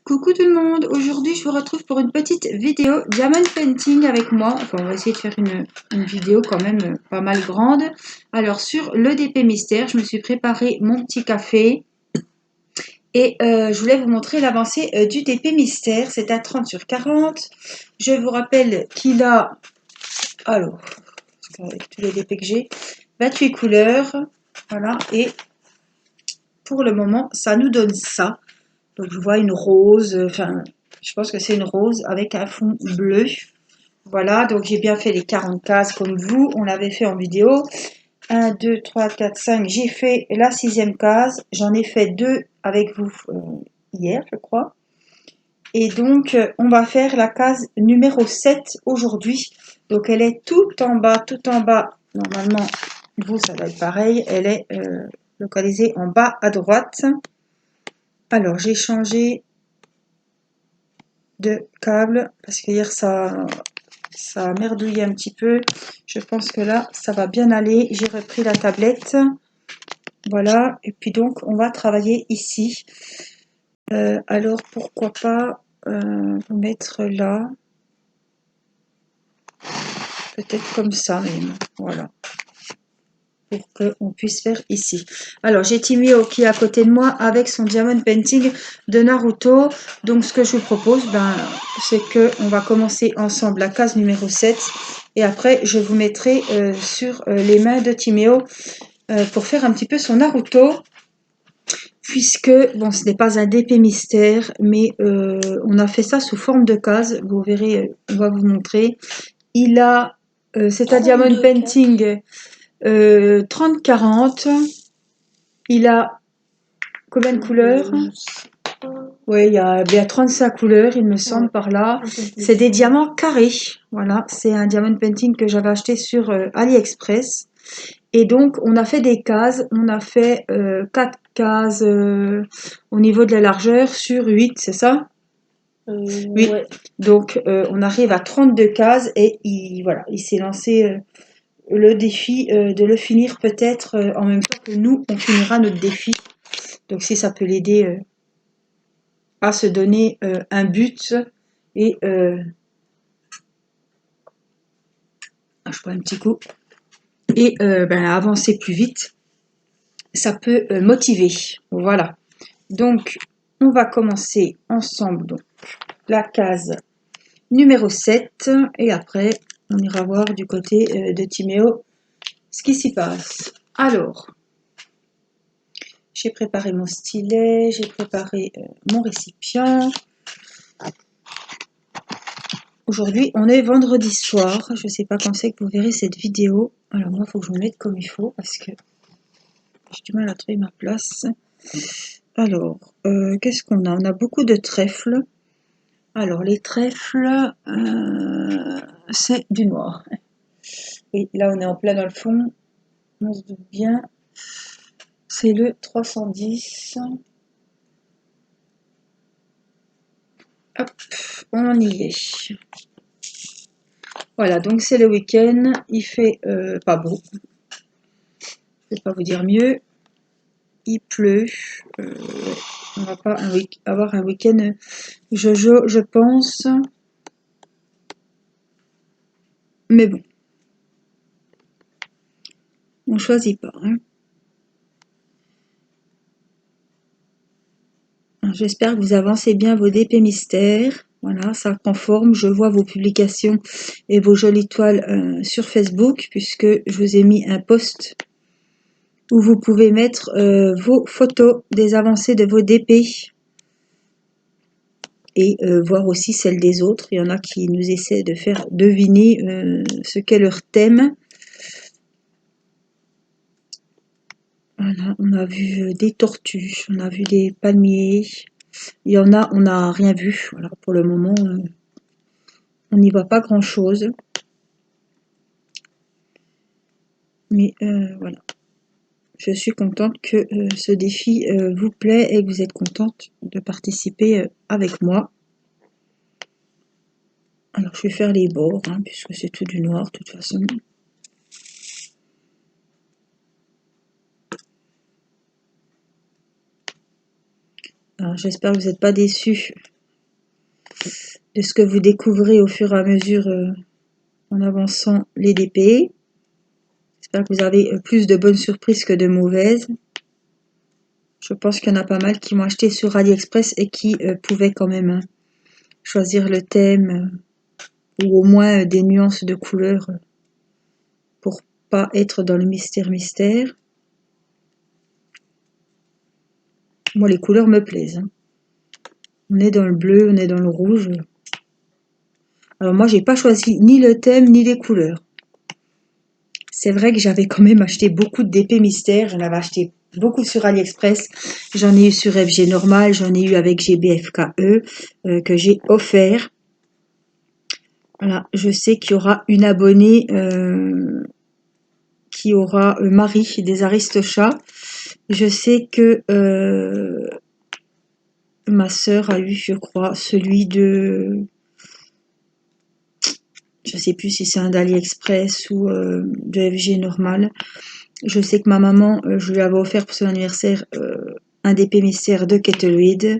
Coucou tout le monde, aujourd'hui je vous retrouve pour une petite vidéo diamond painting avec moi. Enfin on va essayer de faire une vidéo quand même pas mal grande. Alors sur le DP mystère, je me suis préparé mon petit café et je voulais vous montrer l'avancée du DP mystère. C'est à 30 sur 40. Je vous rappelle qu'il a, alors avec tous les DP que j'ai, 28 couleurs. Voilà, et pour le moment ça nous donne ça. Donc je vois une rose, enfin je pense que c'est une rose avec un fond bleu. Voilà, donc j'ai bien fait les 40 cases comme vous, on l'avait fait en vidéo. 1, 2, 3, 4, 5, j'ai fait la 6e case. J'en ai fait 2 avec vous hier, je crois. Et donc on va faire la case numéro 7 aujourd'hui. Donc elle est tout en bas, normalement, vous ça va être pareil. Elle est localisée en bas à droite. Alors j'ai changé de câble parce que hier ça a merdouillé un petit peu. Je pense que là ça va bien aller. J'ai repris la tablette, voilà, et puis donc on va travailler ici. Alors pourquoi pas vous mettre là, peut-être comme ça même, voilà, pour qu'on puisse faire ici. Alors j'ai Timio qui est à côté de moi avec son diamond painting de Naruto. Donc ce que je vous propose, c'est que on va commencer ensemble la case numéro 7 et après je vous mettrai sur les mains de Timio pour faire un petit peu son Naruto, puisque bon, ce n'est pas un DP mystère, mais on a fait ça sous forme de case. Vous verrez, on va vous montrer. Il a c'est un diamond painting 30-40. Il a combien de couleurs? Oui, il y a bien 35 couleurs, il me semble, par là. C'est des diamants carrés. Voilà, c'est un diamond painting que j'avais acheté sur AliExpress. Et donc, on a fait des cases. On a fait 4 cases au niveau de la largeur sur 8, c'est ça? Oui. Ouais. Donc, on arrive à 32 cases et voilà, il s'est lancé le défi de le finir peut-être en même temps que nous, on finira notre défi. Donc si ça peut l'aider à se donner un but et je prends un petit coup et avancer plus vite, ça peut motiver. Voilà. Donc on va commencer ensemble donc la case numéro 7 et après on ira voir du côté de Timéo ce qui s'y passe. Alors, j'ai préparé mon stylet, j'ai préparé mon récipient. Aujourd'hui, on est vendredi soir. Je ne sais pas quand c'est que vous verrez cette vidéo. Alors moi, il faut que je me mette comme il faut parce que j'ai du mal à trouver ma place. Alors, qu'est-ce qu'on a? On a beaucoup de trèfles. Alors, les trèfles, c'est du noir. Oui, là, on est en plein dans le fond. On se doute bien. C'est le 310. Hop, on y est. Voilà, donc c'est le week-end. Il fait pas beau. Je ne vais pas vous dire mieux. Il pleut. On va pas avoir un week-end jojo, je pense. Mais bon. On choisit pas. Hein. J'espère que vous avancez bien vos DP mystères. Voilà, ça prend forme. Je vois vos publications et vos jolies toiles sur Facebook, puisque je vous ai mis un post où vous pouvez mettre vos photos des avancées de vos DP. Et voir aussi celles des autres. Il y en a qui nous essaient de faire deviner ce qu'est leur thème. Voilà, on a vu des tortues, on a vu des palmiers. Il y en a, on n'a rien vu. Voilà, pour le moment, on n'y voit pas grand-chose. Mais voilà. Je suis contente que ce défi vous plaît et que vous êtes contente de participer avec moi. Alors, je vais faire les bords, hein, puisque c'est tout du noir, de toute façon. Alors, j'espère que vous n'êtes pas déçus de ce que vous découvrez au fur et à mesure en avançant les DP. J'espère que vous avez plus de bonnes surprises que de mauvaises. Je pense qu'il y en a pas mal qui m'ont acheté sur AliExpress et qui pouvaient quand même choisir le thème ou au moins des nuances de couleurs pour pas être dans le mystère. Moi, les couleurs me plaisent. On est dans le bleu, on est dans le rouge. Alors moi, j'ai pas choisi ni le thème ni les couleurs. C'est vrai que j'avais quand même acheté beaucoup de DP mystères. J'en avais acheté beaucoup sur AliExpress. J'en ai eu sur FG Normal, j'en ai eu avec GBFKE que j'ai offert. Voilà, je sais qu'il y aura une abonnée qui aura Marie des Aristochats. Je sais que ma sœur a eu, je crois, celui de... Je sais plus si c'est un d'AliExpress ou de FG Normal. Je sais que ma maman, je lui avais offert pour son anniversaire un DP mystère de Kettleweed.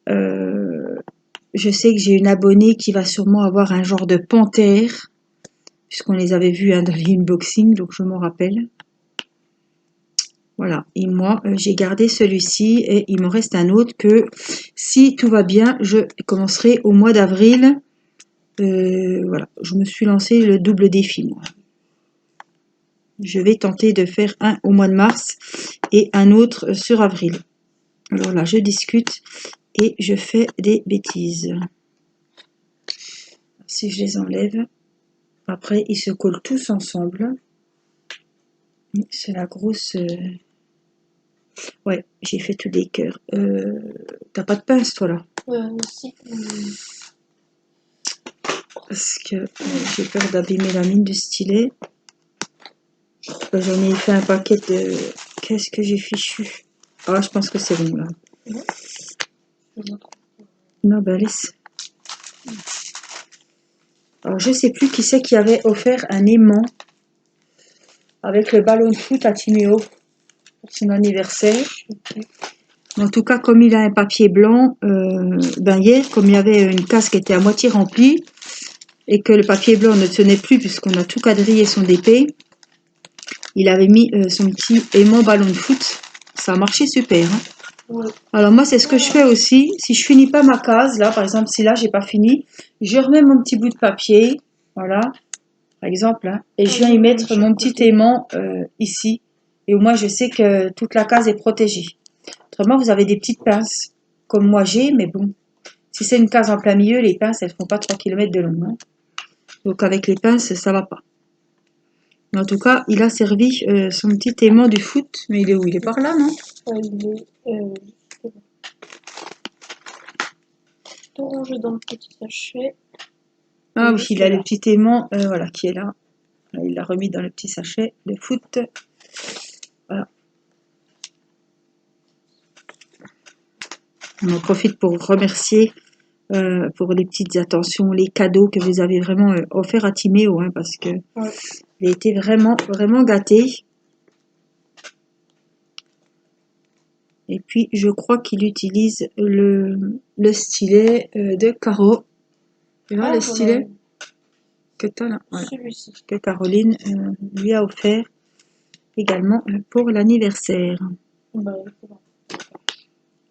Je sais que j'ai une abonnée qui va sûrement avoir un genre de panthère, puisqu'on les avait vus dans les unboxings, donc je m'en rappelle. Voilà, et moi j'ai gardé celui-ci et il m'en reste un autre que si tout va bien, je commencerai au mois d'avril. Voilà, je me suis lancé le double défi moi. Je vais tenter de faire un au mois de mars et un autre sur avril. Alors là, je discute et je fais des bêtises. Si je les enlève, après ils se collent tous ensemble. C'est la grosse... Ouais, j'ai fait tous les cœurs. T'as pas de pince toi là? Si. Parce que j'ai peur d'abîmer la mine du stylet. J'en ai fait un paquet de... Qu'est-ce que j'ai fichu? Ah, je pense que c'est bon là. Non, ben laisse. Alors je sais plus qui c'est qui avait offert un aimant avec le ballon de foot à Timéo pour son anniversaire. En tout cas, comme il a un papier blanc, ben hier, comme il y avait une case qui était à moitié remplie et que le papier blanc ne tenait plus puisqu'on a tout quadrillé son DP, il avait mis son petit aimant ballon de foot. Ça a marché super. Hein. Ouais. Alors moi, c'est ce que je fais aussi. Si je finis pas ma case, là, par exemple, si là, j'ai pas fini, je remets mon petit bout de papier, voilà, par exemple, hein, et je viens y mettre mon petit aimant ici. Et au moins, je sais que toute la case est protégée. Autrement, vous avez des petites pinces, comme moi j'ai, mais bon, si c'est une case en plein milieu, les pinces, elles font pas 3 km de long. Hein. Donc avec les pinces, ça va pas. Mais en tout cas, il a servi son petit aimant du foot. Mais il est où? Il est par là, non? Ouais, il est tout rangé dans le petit sachet. Ah oui, il a le petit aimant, voilà, qui est là. Là, il l'a remis dans le petit sachet de foot. Voilà. On en profite pour remercier pour les petites attentions, les cadeaux que vous avez vraiment offerts à Timéo, hein, parce que il a été vraiment, vraiment gâté. Et puis, je crois qu'il utilise le stylet de Caro. Tu vois le stylet que tu as là, voilà, que Caroline lui a offert également pour l'anniversaire. Bah,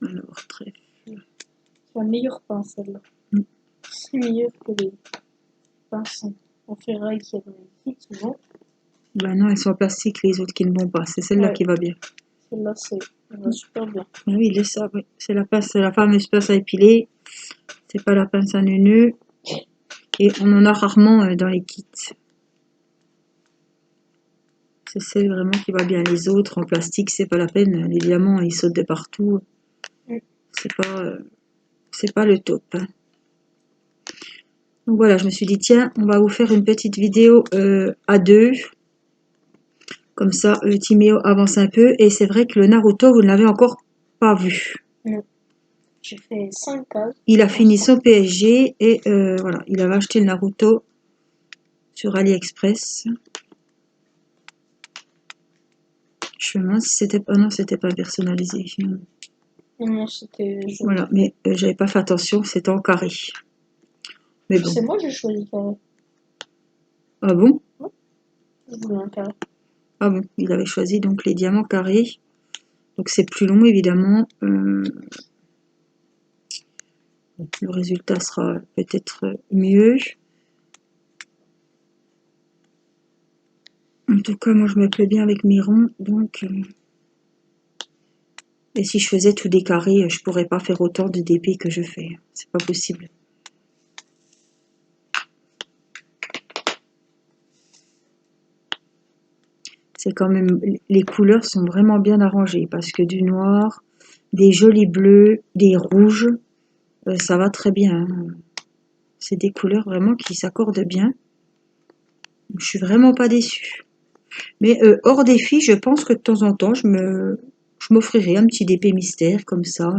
alors, très... C'est la meilleure pince, celle-là. C'est meilleur que les pinces en ferraille qu'il y a dans les kits, souvent. Ben non, elles sont en plastique, les autres qui ne vont pas. C'est celle-là qui va bien. Celle-là, elle va super bien. Oui, il est ça, oui. C'est la fameuse pince à épiler. C'est pas la pince à neuneu. Et on en a rarement dans les kits. C'est celle vraiment qui va bien. Les autres en plastique, c'est pas la peine. Les diamants, ils sautent de partout. C'est pas le top. Hein. Donc voilà, je me suis dit, tiens, on va vous faire une petite vidéo à deux. Comme ça, Timéo avance un peu. Et c'est vrai que le Naruto, vous ne l'avez encore pas vu. Non. J'ai fait 5 cases. Il a fini son PSG et voilà, il avait acheté le Naruto sur AliExpress. Je me demande si c'était... Ah non, c'était pas personnalisé. Non, c'était joli. Voilà, mais j'avais pas fait attention, c'était en carré. Mais bon. C'est moi j'ai choisi carré. Ah bon? Je voulais un carré. Ah bon, il avait choisi donc les diamants carrés. Donc c'est plus long évidemment. Le résultat sera peut-être mieux. En tout cas, moi je me plais bien avec mes ronds, donc et si je faisais tout des carrés, je pourrais pas faire autant de DP que je fais. C'est pas possible. C'est quand même, les couleurs sont vraiment bien arrangées parce que du noir, des jolis bleus, des rouges, ça va très bien. C'est des couleurs vraiment qui s'accordent bien. Je suis vraiment pas déçue. Mais hors défi, je pense que de temps en temps, je m'offrirai un petit DP mystère comme ça.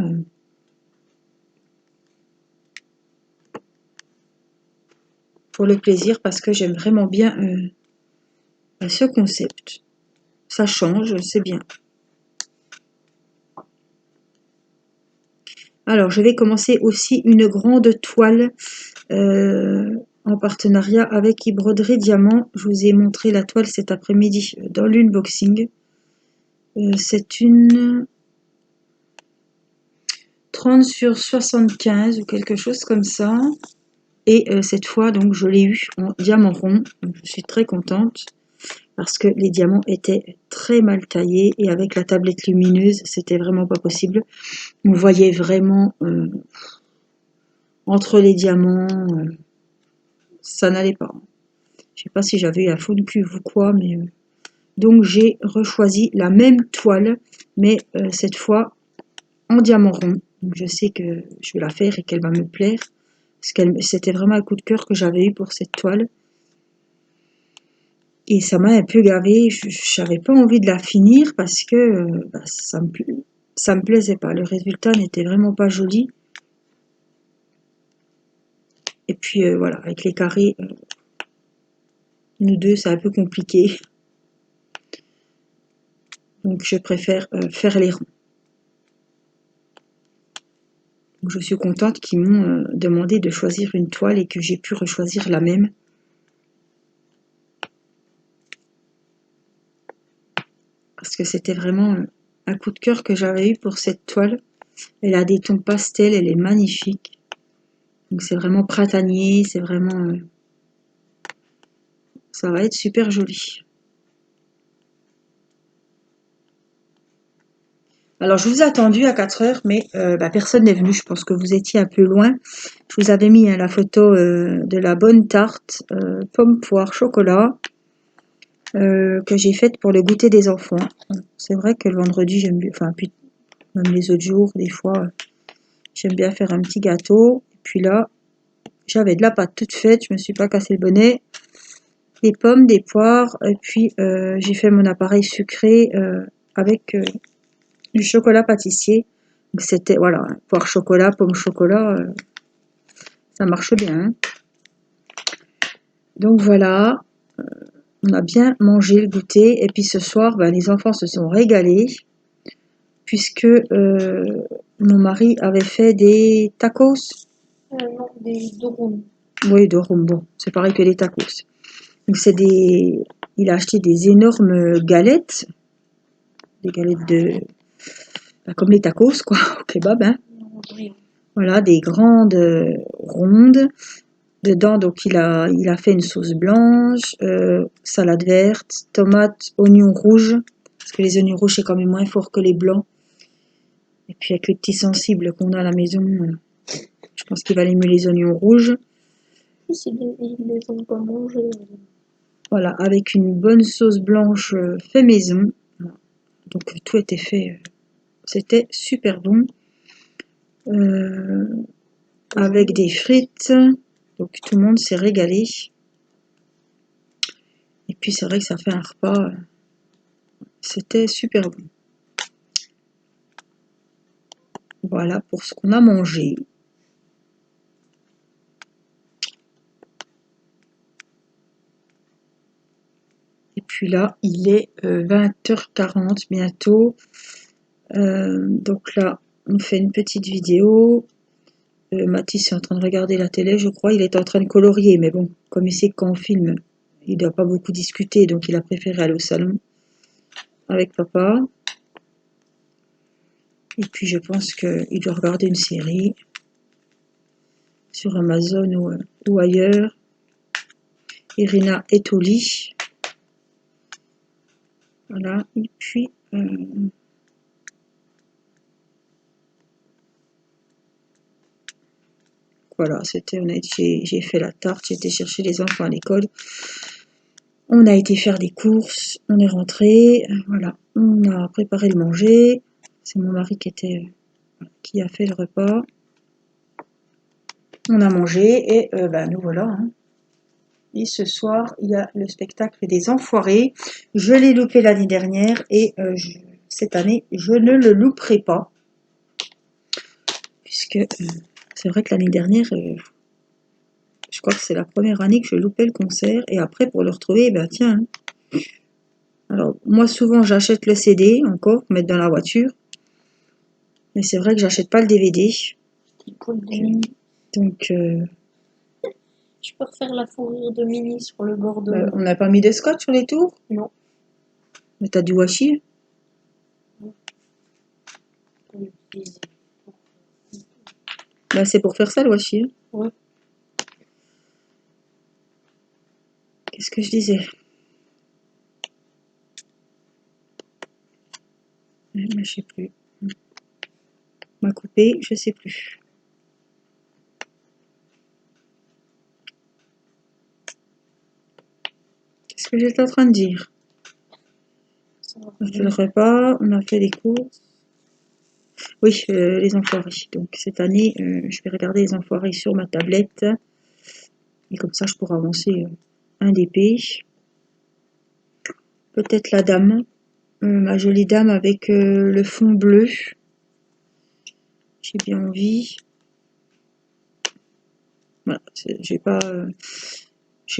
Pour le plaisir, parce que j'aime vraiment bien ce concept. Ça change, c'est bien. Alors, je vais commencer aussi une grande toile en partenariat avec iBroderie Diamant. Je vous ai montré la toile cet après-midi dans l'unboxing. C'est une 30 sur 75 ou quelque chose comme ça. Et cette fois, donc, je l'ai eu en diamant rond. Donc, je suis très contente parce que les diamants étaient très mal taillés et avec la tablette lumineuse, c'était vraiment pas possible. On voyait vraiment entre les diamants, ça n'allait pas. Je sais pas si j'avais la faune cuve ou quoi, mais donc j'ai rechoisi la même toile, mais cette fois en diamant rond. Donc je sais que je vais la faire et qu'elle va me plaire, parce que c'était vraiment un coup de cœur que j'avais eu pour cette toile. Et ça m'a un peu gavé, je n'avais pas envie de la finir parce que ça me plaisait pas. Le résultat n'était vraiment pas joli. Et puis voilà, avec les carrés, nous deux, c'est un peu compliqué. Donc je préfère faire les ronds. Donc, je suis contente qu'ils m'ont demandé de choisir une toile et que j'ai pu rechoisir la même. Parce que c'était vraiment un coup de cœur que j'avais eu pour cette toile. Elle a des tons pastels, elle est magnifique. Donc c'est vraiment printanier, c'est vraiment... ça va être super joli. Alors je vous ai attendu à 4 heures, mais personne n'est venu. Je pense que vous étiez un peu loin. Je vous avais mis la photo de la bonne tarte pomme, poire, chocolat que j'ai faite pour le goûter des enfants. C'est vrai que le vendredi, j'aime bien, enfin, puis même les autres jours, des fois, j'aime bien faire un petit gâteau. Et puis là, j'avais de la pâte toute faite, je me suis pas cassé le bonnet. Des pommes, des poires, et puis j'ai fait mon appareil sucré avec du chocolat pâtissier. Donc c'était, voilà, poire chocolat, pomme chocolat, ça marche bien. Hein. Donc voilà, on a bien mangé le goûter. Et puis ce soir, les enfants se sont régalés, puisque mon mari avait fait des tacos. Non, des durum. Oui, de bon, c'est pareil que les tacos. Donc c'est il a acheté des énormes galettes, des galettes de, comme les tacos quoi, au kebab. Hein. Voilà, des grandes rondes. Dedans, donc il a fait une sauce blanche, salade verte, tomates, oignons rouges, parce que les oignons rouges c'est quand même moins fort que les blancs. Et puis avec les petits sensibles qu'on a à la maison, je pense qu'il valait mieux les oignons rouges. Ils les ont pas mangés. Voilà, avec une bonne sauce blanche fait maison. Donc tout était fait, c'était super bon. Avec des frites, donc tout le monde s'est régalé. Et puis c'est vrai que ça fait un repas, c'était super bon. Voilà pour ce qu'on a mangé. Et puis là, il est 20h40 bientôt. Donc là, on fait une petite vidéo. Mathis est en train de regarder la télé, je crois. Il est en train de colorier, mais bon, comme il sait que quand on filme, il ne doit pas beaucoup discuter, donc il a préféré aller au salon avec papa. Et puis je pense qu'il doit regarder une série sur Amazon ou ailleurs. Irina est au lit. Voilà, et puis voilà, j'ai fait la tarte, j'ai été chercher les enfants à l'école. On a été faire des courses, on est rentré, voilà, on a préparé le manger. C'est mon mari qui a fait le repas. On a mangé et nous voilà. Hein. Et ce soir, il y a le spectacle des Enfoirés. Je l'ai loupé l'année dernière et cette année, je ne le louperai pas. Puisque c'est vrai que l'année dernière, je crois que c'est la première année que je loupais le concert. Et après, pour le retrouver, ben tiens. Hein. Alors, moi, souvent, j'achète le CD encore pour mettre dans la voiture. Mais c'est vrai que j'achète pas le DVD. Donc, je peux refaire la fourrure de Mini sur le bord de... on n'a pas mis de scotch sur les tours? Non. Mais t'as du washi? Ben, c'est pour faire ça le washi. Hein. Ouais. Qu'est-ce que je disais? Je sais plus. M'a coupé, je sais plus. Qu'est-ce que j'étais en train de dire? On a fait le repas, on a fait les courses. Oui, les Enfoirés. Donc cette année, je vais regarder les Enfoirés sur ma tablette. Et comme ça, je pourrai avancer un DP. Peut-être la dame. Ma jolie dame avec le fond bleu. J'ai bien envie. Voilà, je vais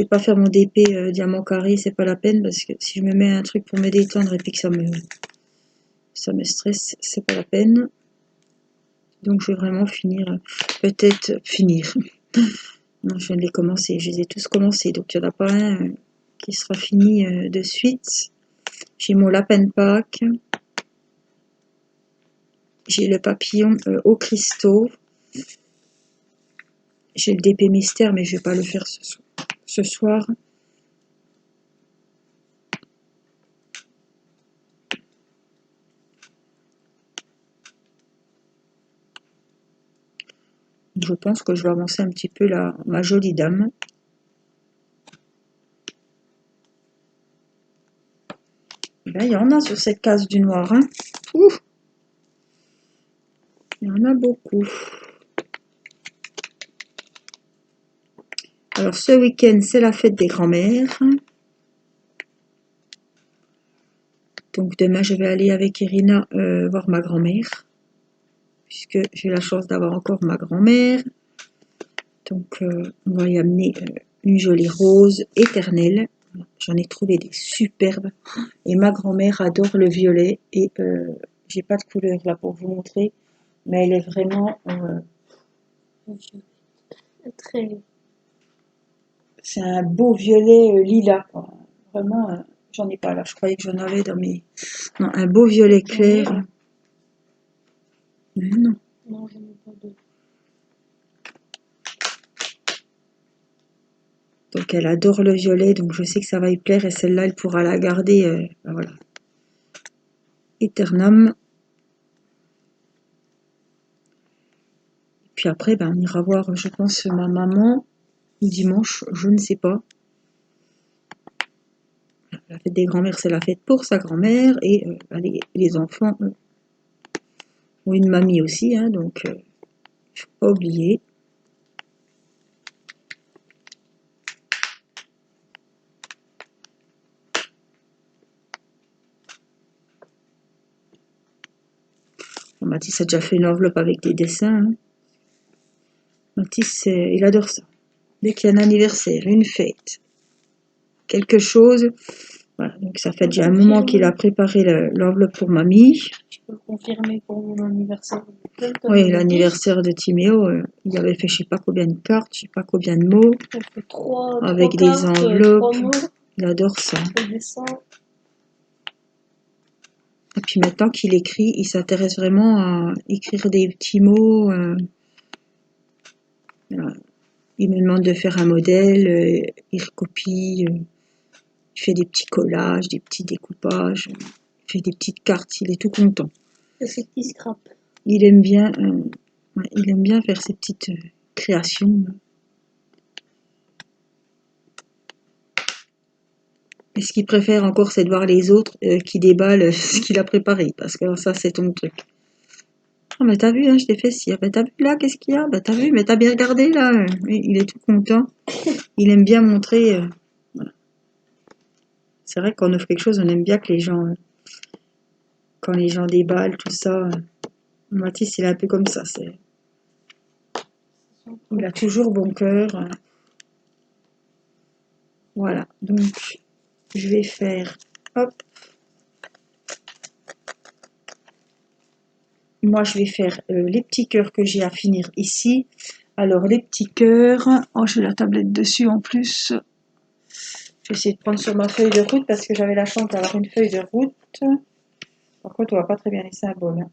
pas faire mon DP diamant carré, c'est pas la peine parce que si je me mets un truc pour me détendre et puis que ça me stresse, c'est pas la peine. Donc je vais vraiment finir, peut-être finir. Non, je viens de les commencer, je les ai tous commencés, donc il n'y en a pas un qui sera fini de suite. J'ai mon lapin de Pâques. J'ai le papillon au cristaux. J'ai le DP mystère, mais je vais pas le faire ce soir. Je pense que je vais avancer un petit peu ma jolie dame. Ben, il y en a sur cette case du noir. Hein. Ouh, il y en a beaucoup. Alors ce week-end, c'est la fête des grands-mères. Donc demain, je vais aller avec Irina voir ma grand-mère. Puisque j'ai la chance d'avoir encore ma grand-mère. Donc on va y amener une jolie rose éternelle. J'en ai trouvé des superbes. Et ma grand-mère adore le violet. Et j'ai pas de couleur là pour vous montrer. Mais elle est vraiment... Très... C'est un beau violet lilas. Quoi. Vraiment, j'en ai pas là. Je croyais que j'en avais dans mes... Non, un beau violet clair. Mais non. Non, j'en ai pas d'autres. Donc elle adore le violet, donc je sais que ça va lui plaire. Et celle-là, elle pourra la garder. Voilà. Eternam. Puis après, on ira voir, je pense, ma maman dimanche, je ne sais pas. La fête des grands-mères, c'est la fête pour sa grand-mère. Et les enfants ont une mamie aussi, hein, donc il ne faut pas oublier. Mathis a déjà fait une enveloppe avec des dessins. Hein. Mathis, il adore ça. Dès qu'il y a un anniversaire, une fête, quelque chose. Voilà, donc ça fait déjà un moment qu'il a préparé l'enveloppe pour mamie. peux le confirmer pour mon anniversaire. Oui, l'anniversaire de Timéo, il avait fait je sais pas combien de cartes, je sais pas combien de mots, J'ai fait trois avec des cartes, enveloppes. 3 mots, Il adore ça. des dessins. Et puis maintenant qu'il écrit, il s'intéresse vraiment à écrire des petits mots. Il me demande de faire un modèle, il recopie, il fait des petits collages, des petits découpages, il fait des petites cartes, il est tout content. Et ces petits scraps. Il aime bien faire ces petites créations. Et ce qu'il préfère encore, c'est de voir les autres qui déballent ce qu'il a préparé, parce que ça, c'est ton truc. Ah, mais t'as vu, hein, je t'ai fait ci. Ah, bah, t'as vu là, qu'est-ce qu'il y a? Bah, t'as vu, mais t'as bien regardé là. Il est tout content. Il aime bien montrer. Voilà. C'est vrai qu'on offre quelque chose, on aime bien que les gens, quand les gens déballent, tout ça. Mathis, il est un peu comme ça. Il a toujours bon cœur. Voilà, donc je vais faire, hop, moi je vais faire les petits cœurs que j'ai à finir ici. Alors les petits cœurs, oh j'ai la tablette dessus en plus. Je vais essayer de prendre sur ma feuille de route parce que j'avais la chance d'avoir une feuille de route. Par contre on voit pas très bien les symboles.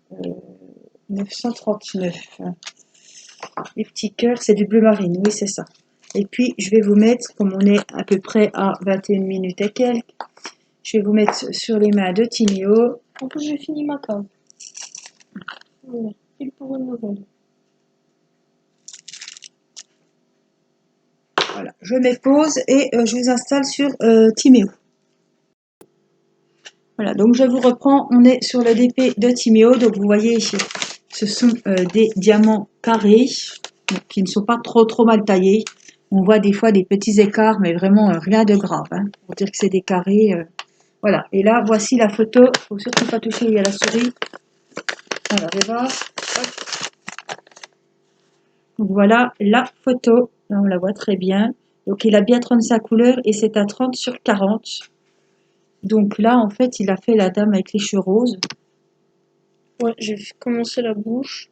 939. Les petits cœurs, c'est du bleu marine, oui c'est ça. Et puis je vais vous mettre, comme on est à peu près à 21 minutes et quelques, je vais vous mettre sur les mains de Timéo. En plus, j'ai fini ma cave. Voilà, pile pour une nouvelle. Voilà, je mets pause et je vous installe sur Timéo. Voilà, donc je vous reprends, on est sur le DP de Timéo, donc vous voyez, ce sont des diamants carrés, donc, qui ne sont pas trop mal taillés. On voit des fois des petits écarts, mais vraiment rien de grave, hein, pour dire que c'est des carrés. Voilà, et là, voici la photo, il ne faut surtout pas toucher où il y a la souris. Alors, on va voir. Donc voilà la photo, là on la voit très bien. Donc il a bien 35 couleurs et c'est à 30 sur 40. Donc là en fait il a fait la dame avec les cheveux roses. Ouais, j'ai commencé la bouche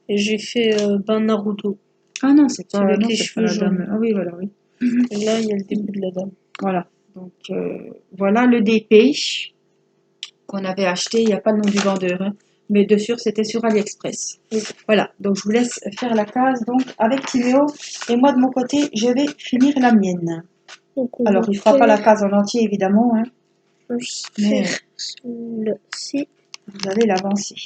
et j'ai fait Naruto. Ah non, c'est pas, Celui avec non, les c'est pas cheveux la dame. jaunes. Ah oui, voilà, oui. Et là, il y a le début de la dame. Voilà. Donc voilà le DP qu'on avait acheté. Il n'y a pas le nom du vendeur, hein, mais de sûr c'était sur AliExpress. Oui. Voilà. Donc je vous laisse faire la case donc avec Timéo et moi de mon côté je vais finir la mienne. Donc, Alors il ne fera pas la case en entier évidemment, hein, mais faire celle-ci, vous allez l'avancer.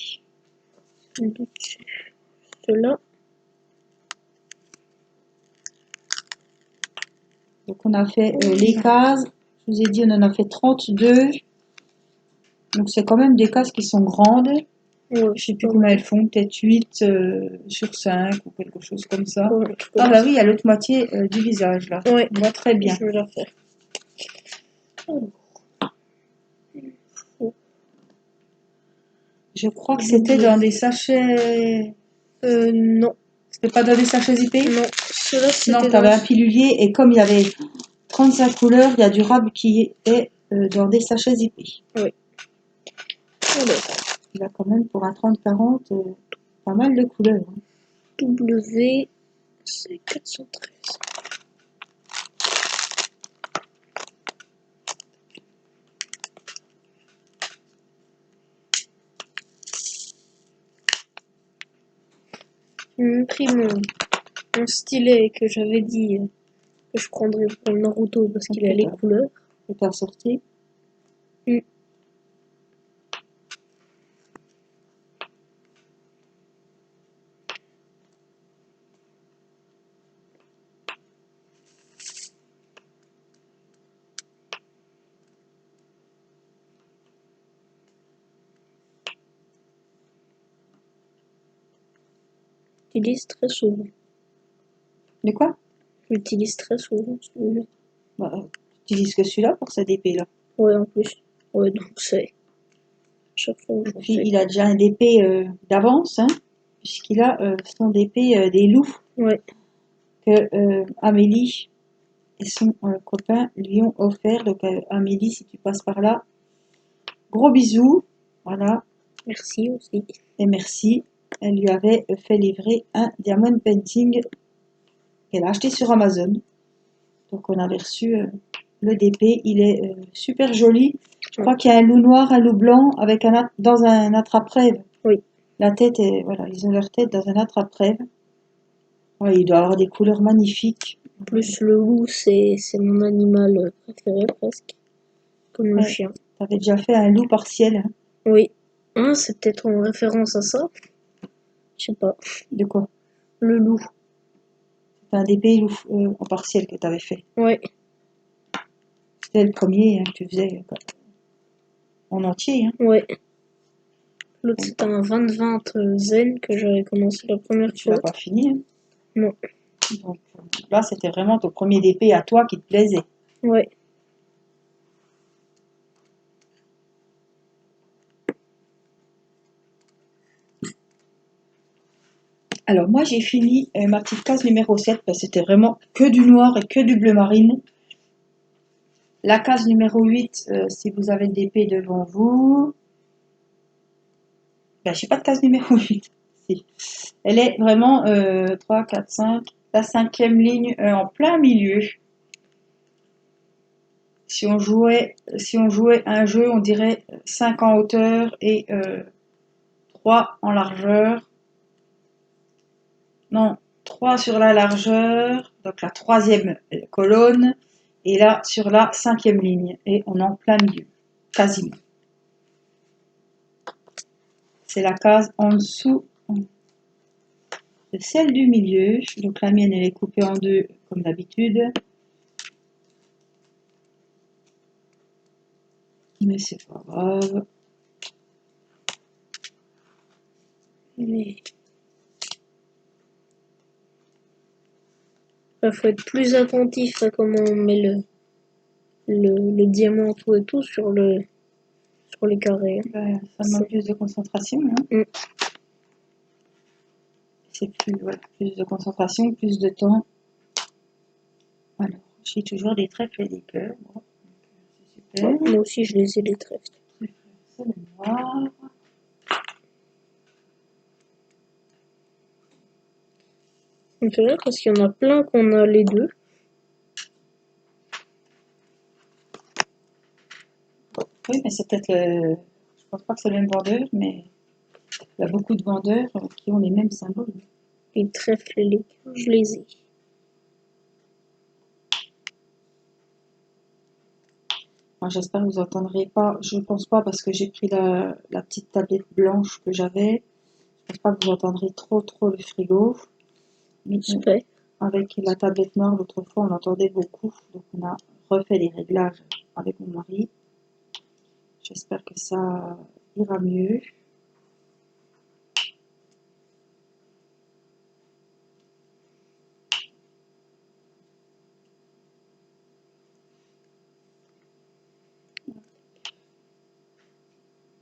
Cela. Donc on a fait les cases, je vous ai dit on en a fait 32. Donc c'est quand même des cases qui sont grandes. Ouais, Je ne sais plus combien elles font, peut-être 8 sur 5 ou quelque chose comme ça. Ouais, Ah bah oui, il y a l'autre moitié du visage là. Ouais, on voit très bien. je vais la faire. Je crois que c'était dans des sachets. Non. C'était pas dans des sachets zippés? Non, cela Non, c'était tu avais un pilulier et comme il y avait 35 couleurs, il y a du rab qui est dans des sachets zippés. Oui. Alors, Il a quand même pour un 30-40 pas mal de couleurs. W, c'est 413. J'ai pris mon stylet que j'avais dit que je prendrais pour le Naruto parce qu'il a les couleurs. Et t'as sorti? J'utilise très souvent. De quoi? J'utilise très souvent celui-là. Bah, tu utilises que celui-là pour sa DP là. Ouais, en plus. Ouais, donc c'est chaque fois que Et j'en puis fais. il a déjà un DP d'avance, hein, puisqu'il a son DP des loups Ouais. que Amélie et son copain lui ont offert. Donc Amélie, si tu passes par là, gros bisous. Voilà. Merci aussi. Et merci. Elle lui avait fait livrer un diamond painting qu'elle a acheté sur Amazon. Donc on avait reçu le DP. Il est super joli. Je crois qu'il y a un loup noir, un loup blanc avec dans un attrape-rêve. Oui. La tête est, voilà, ils ont leur tête dans un attrape-rêve. Ouais, il doit avoir des couleurs magnifiques. Plus le loup, c'est mon animal préféré presque. Comme le Ouais. chien. T'avais déjà fait un loup partiel. Hein. Oui. Ah, c'est peut-être en référence à ça. Je sais pas. De quoi? Le loup. C'est un DP loup en partiel que t'avais fait. Ouais. C'était le premier que tu faisais en entier. Hein. Ouais. L'autre, c'était un 20-20 zen que j'avais commencé la première Tu fois. l'as pas fini. Hein. Non. Donc là, c'était vraiment ton premier DP à toi qui te plaisait. Ouais. Alors moi, j'ai fini ma petite case numéro 7 parce que c'était vraiment que du noir et que du bleu marine. La case numéro 8, si vous avez le DP devant vous. Ben, je n'ai pas de case numéro 8. Si. Elle est vraiment 3, 4, 5, la cinquième ligne en plein milieu. Si on jouait un jeu, on dirait 5 en hauteur et 3 en largeur. Non, 3 sur la largeur, donc la troisième colonne, et là sur la cinquième ligne. Et on est en plein milieu, quasiment. C'est la case en dessous de celle du milieu. Donc la mienne, elle est coupée en deux comme d'habitude. Mais c'est pas grave. Mais... il faut être plus attentif à comment on met le diamant tout et tout sur les carrés. Ben, ça demande plus de concentration. Hein. Mm. C'est plus de concentration, plus de temps. Alors, j'ai toujours des trèfles et des cœurs. Bon, c'est super. Ouais, moi aussi, je les ai les trèfles. C'est le noir. On fait rire parce qu'il y en a plein qu'on a les deux. Oui, mais c'est peut-être le... Je pense pas que c'est le même vendeur, mais il y a beaucoup de vendeurs qui ont les mêmes symboles. Les trèfles et les cœurs, je les ai. Moi, j'espère que vous n'entendrez pas. Je ne pense pas parce que j'ai pris la petite tablette blanche que j'avais. Je ne pense pas que vous entendrez trop le frigo. Mais J'espère. avec la tablette noire, l'autre fois, on entendait beaucoup. Donc, on a refait les réglages avec mon mari. J'espère que ça ira mieux.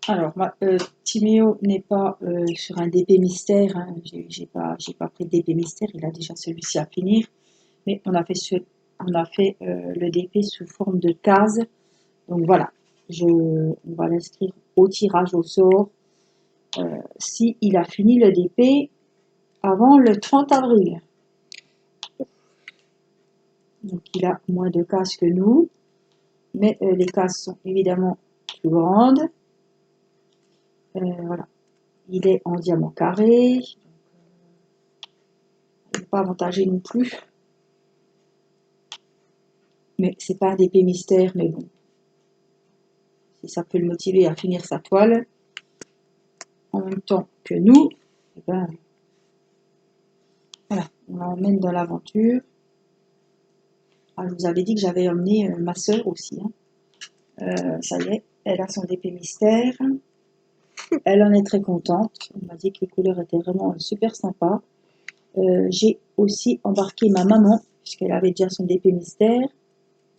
Alors, Timéo n'est pas sur un DP mystère. Hein. J'ai pas pris de DP mystère. Il a déjà celui-ci à finir. Mais on a fait le DP sous forme de case. Donc voilà, on va l'inscrire au tirage au sort si il a fini le DP avant le 30 avril. Donc il a moins de cases que nous, mais les cases sont évidemment plus grandes. Voilà, il est en diamant carré, donc, il n'est pas avantagé non plus. Mais c'est pas un DP mystère, mais bon, si ça peut le motiver à finir sa toile en même temps que nous, eh ben, voilà, on l'emmène dans l'aventure. Ah, je vous avais dit que j'avais emmené ma soeur aussi. Hein. Ça y est, elle a son DP mystère. Elle en est très contente. Elle m'a dit que les couleurs étaient vraiment super sympas. J'ai aussi embarqué ma maman, puisqu'elle avait déjà son DP mystère.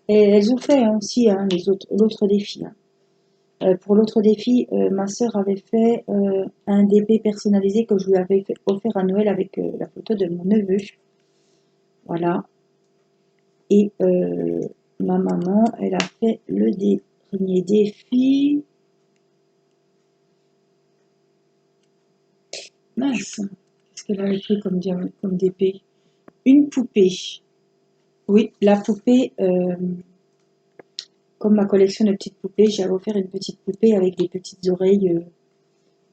Et elles ont fait hein, aussi hein, l'autre défi. Hein. Pour l'autre défi, ma soeur avait fait un DP personnalisé que je lui avais offert à Noël avec la photo de mon neveu. Voilà. Et ma maman, elle a fait le dernier défi. Mince, qu'est-ce qu'elle avait pris comme, comme d'épée? Une poupée. Oui, la poupée, comme ma collection de petites poupées, j'avais offert une petite poupée avec des petites oreilles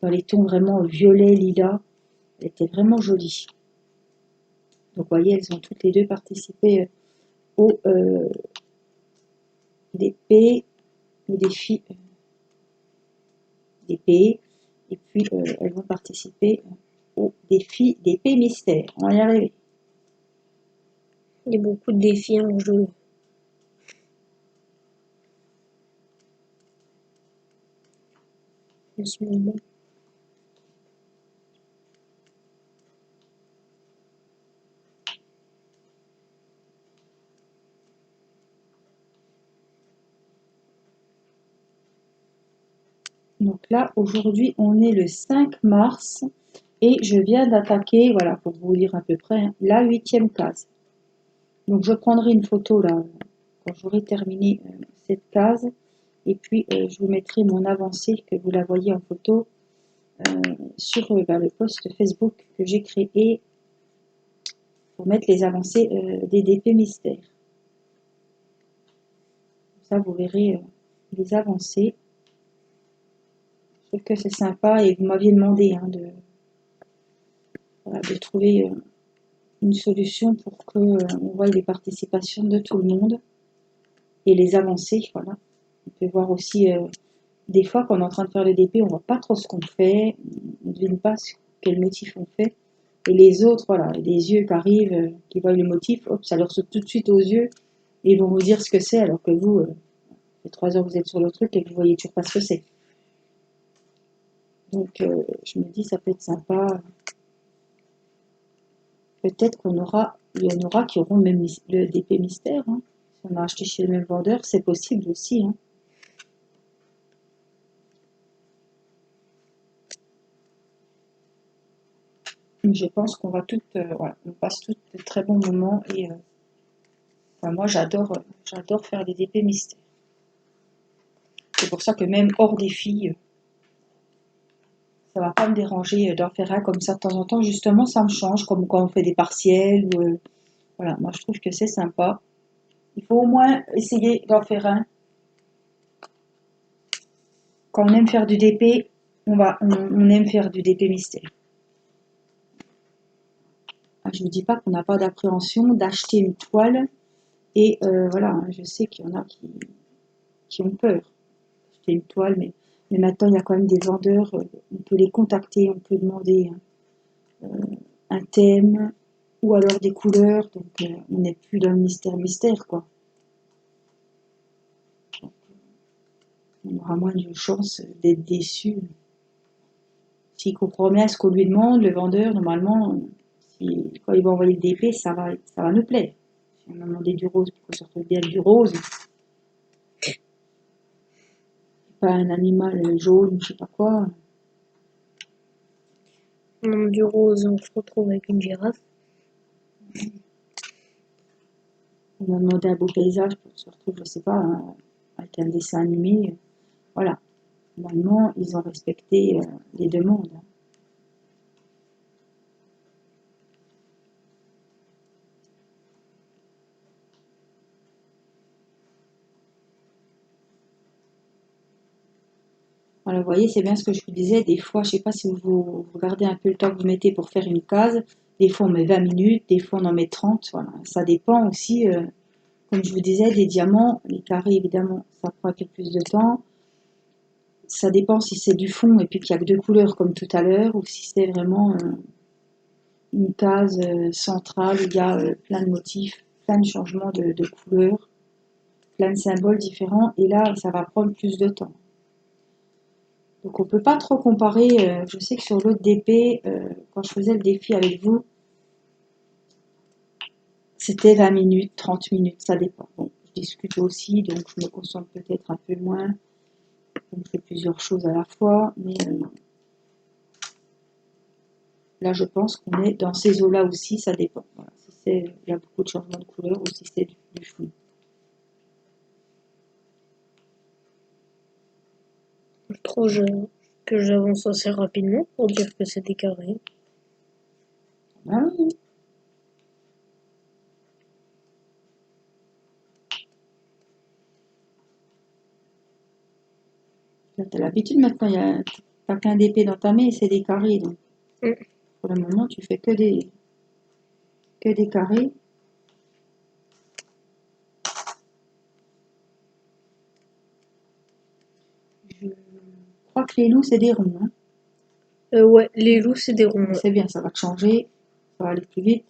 dans les tons vraiment violet, lilas. Elle était vraiment jolie. Donc, vous voyez, elles ont toutes les deux participé au d'épée, au défi d'épée. Et puis, elles vont participer au défi d'épée mystère. On va y arriver. Il y a beaucoup de défis en jeu. En ce moment. Donc là, aujourd'hui, on est le 5 mars et je viens d'attaquer, voilà, pour vous dire à peu près, hein, la 8e case. Donc je prendrai une photo là, quand j'aurai terminé cette case, et puis je vous mettrai mon avancée, que vous la voyez en photo, sur le post Facebook que j'ai créé pour mettre les avancées des DP mystères. Ça, vous verrez les avancées. Je trouve que c'est sympa et vous m'aviez demandé hein, de trouver une solution pour que on voie les participations de tout le monde et les avancées. Voilà. On peut voir aussi des fois quand on est en train de faire le DP, on voit pas trop ce qu'on fait, on ne devine pas quel motif on fait. Et les autres, voilà, les yeux qui arrivent, qui voient le motif, hop, ça leur saute tout de suite aux yeux et ils vont vous dire ce que c'est alors que vous, ça fait 3 heures que vous êtes sur le truc et que vous voyez toujours pas ce que c'est. Donc je me dis ça peut être sympa. Peut-être il y en aura qui auront le DP mystère. Hein. Si on a acheté chez le même vendeur, c'est possible aussi. Hein. Je pense qu'on va toutes, voilà, on passe toutes de très bons moments et enfin, moi j'adore faire des DP mystères. C'est pour ça que même hors des filles, ça va pas me déranger d'en faire un comme ça de temps en temps. Justement, ça me change, comme quand on fait des partiels. Ou, voilà, moi je trouve que c'est sympa. Il faut au moins essayer d'en faire un. Quand on aime faire du DP, on aime faire du DP mystère. Je ne vous dis pas qu'on n'a pas d'appréhension d'acheter une toile. Et voilà, je sais qu'il y en a qui ont peur d'acheter une toile, mais maintenant il y a quand même des vendeurs, on peut les contacter, on peut demander un thème ou alors des couleurs, donc on n'est plus dans le mystère quoi. Donc, on aura moins de chances d'être déçu. S'il comprend bien ce qu'on lui demande, le vendeur, normalement, quand il va envoyer le DP, ça va nous plaire. Si on a demandé du rose, pour qu'on se retrouve bien du rose, pas un animal jaune, je sais pas quoi. Nom du rose, on se retrouve avec une girafe. On a demandé un beau paysage pour se retrouver, je sais pas, avec un dessin animé. Voilà. Normalement, ils ont respecté les demandes. Voilà, vous voyez, c'est bien ce que je vous disais. Des fois, je sais pas si vous regardez un peu le temps que vous mettez pour faire une case. Des fois, on met 20 minutes, des fois, on en met 30. Voilà. Ça dépend aussi, comme je vous disais, des diamants. Les carrés, évidemment, ça prend un peu plus de temps. Ça dépend si c'est du fond et puis qu'il n'y a que 2 couleurs comme tout à l'heure ou si c'est vraiment une case centrale où il y a plein de motifs, plein de changements de couleurs, plein de symboles différents. Et là, ça va prendre plus de temps. Donc on ne peut pas trop comparer. Je sais que sur l'autre DP, quand je faisais le défi avec vous, c'était 20 minutes, 30 minutes, ça dépend. Bon, je discute aussi, donc je me concentre peut-être un peu moins. Je fais plusieurs choses à la fois, mais là je pense qu'on est dans ces eaux-là aussi, ça dépend. Voilà, si il y a beaucoup de changements de couleur ou si c'est du flou. Je trouve que j'avance assez rapidement pour dire que c'est des carrés. Ah oui. T'as l'habitude maintenant, il y a pas qu'un d'épée dans ta main, c'est des carrés. Donc Mm. pour le moment, tu fais que des carrés. Je crois que les loups, c'est des ronds. Hein. Ouais, les loups, c'est des ronds. C'est bien, ça va te changer. Ça va aller plus vite.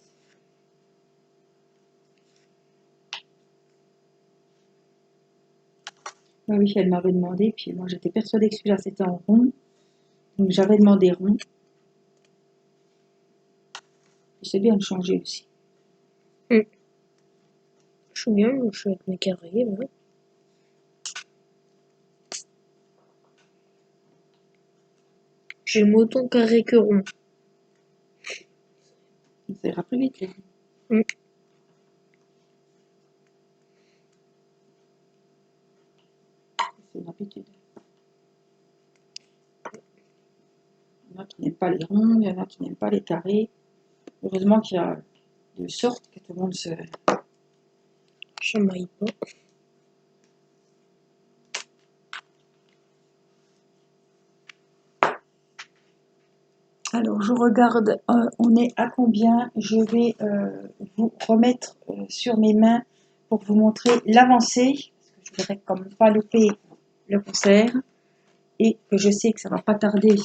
Ah oui, elle m'avait demandé, puis moi j'étais persuadée que celui-là c'était en rond. Donc j'avais demandé rond. Et c'est bien de changer aussi. Je suis bien, je suis avec mes carrés. Ouais. J'aime autant carré que rond. Ça ira plus vite. Là. Mm. C'est une habitude. Il y en a qui n'aiment pas les ronds, il y en a qui n'aiment pas les carrés. Heureusement qu'il y a de sorte que tout le monde se... Chamaille pas. Alors, je regarde, on est à combien? Je vais vous remettre sur mes mains pour vous montrer l'avancée, parce que je voudrais quand même pas louper le concert, et que je sais que ça va pas tarder.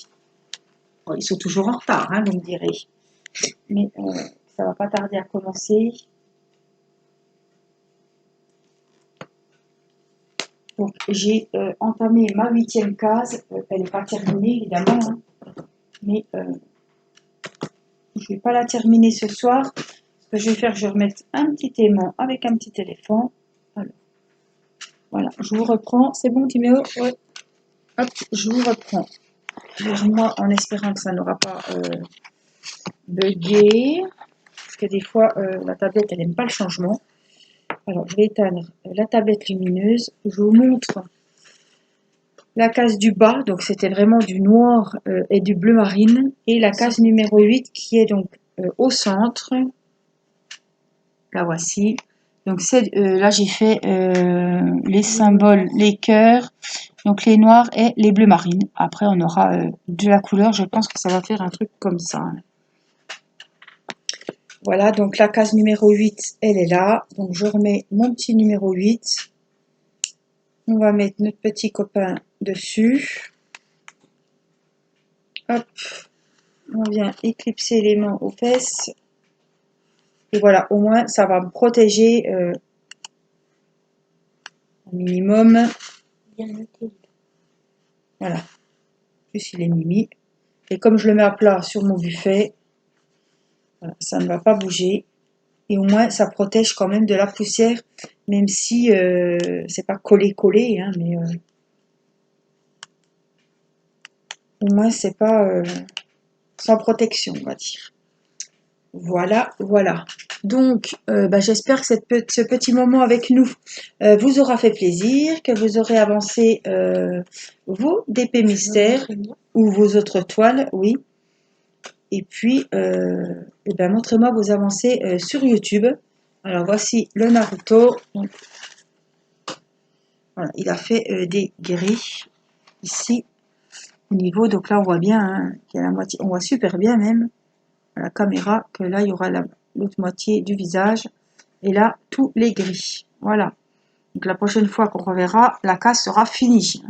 Bon, ils sont toujours en retard, hein, vous me direz, mais ça va pas tarder à commencer. Donc, j'ai entamé ma 8e case, elle n'est pas terminée évidemment, hein, mais je ne vais pas la terminer ce soir. Ce que je vais faire, je vais remettre un petit aimant avec un petit éléphant. Alors, voilà, je vous reprends. C'est bon, Timéo? Ouais. Hop, je vous reprends. Moi, en espérant que ça n'aura pas bugué. Parce que des fois, la tablette, elle n'aime pas le changement. Alors, je vais éteindre la tablette lumineuse. Je vous montre la case du bas. Donc, c'était vraiment du noir et du bleu marine. Et la case numéro 8 qui est donc au centre. La voici. Donc là j'ai fait les symboles, les cœurs, donc les noirs et les bleus marines. Après on aura de la couleur, je pense que ça va faire un truc comme ça. Voilà, donc la case numéro 8, elle est là. Donc je remets mon petit numéro 8. On va mettre notre petit copain dessus. Hop, on vient éclipser les mains aux fesses. Et voilà, au moins ça va me protéger au minimum. Bien noté. Voilà. Plus il est mimi. Et comme je le mets à plat sur mon buffet, voilà, ça ne va pas bouger. Et au moins, ça protège quand même de la poussière, même si c'est pas collé, hein, mais au moins c'est pas sans protection, on va dire. Voilà, voilà. Donc, j'espère que ce petit moment avec nous vous aura fait plaisir, que vous aurez avancé vos DP mystères ou vos autres toiles, oui. Et puis, montrez-moi vos avancées sur YouTube. Alors, voici le Naruto. Donc, voilà, il a fait des grilles ici au niveau. Donc là, on voit bien hein, qu'il y a la moitié. On voit super bien même à la caméra que là, il y aura l'autre moitié du visage. Et là, tous les gris. Voilà. Donc la prochaine fois qu'on reverra, la case sera finie.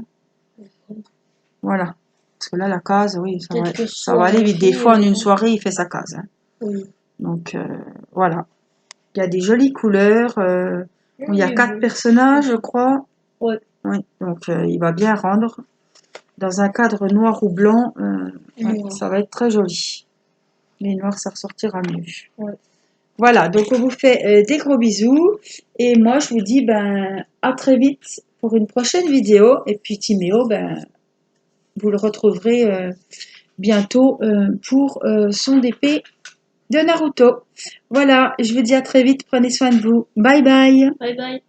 Voilà. Parce que là, la case, oui, ça va aller vite. Des fois, en une soirée, il fait sa case. Hein. Oui. Donc, voilà. Il y a des jolies couleurs. Il y a 4 personnages, je crois. Ouais. Oui. Donc, il va bien rendre. Dans un cadre noir ou blanc, ouais, ça va être très joli. Les noirs, ça ressortira mieux. Ouais. Voilà, donc on vous fait des gros bisous. Et moi, je vous dis à très vite pour une prochaine vidéo. Et puis Timéo, vous le retrouverez bientôt pour son DP de Naruto. Voilà, je vous dis à très vite. Prenez soin de vous. Bye bye. Bye bye.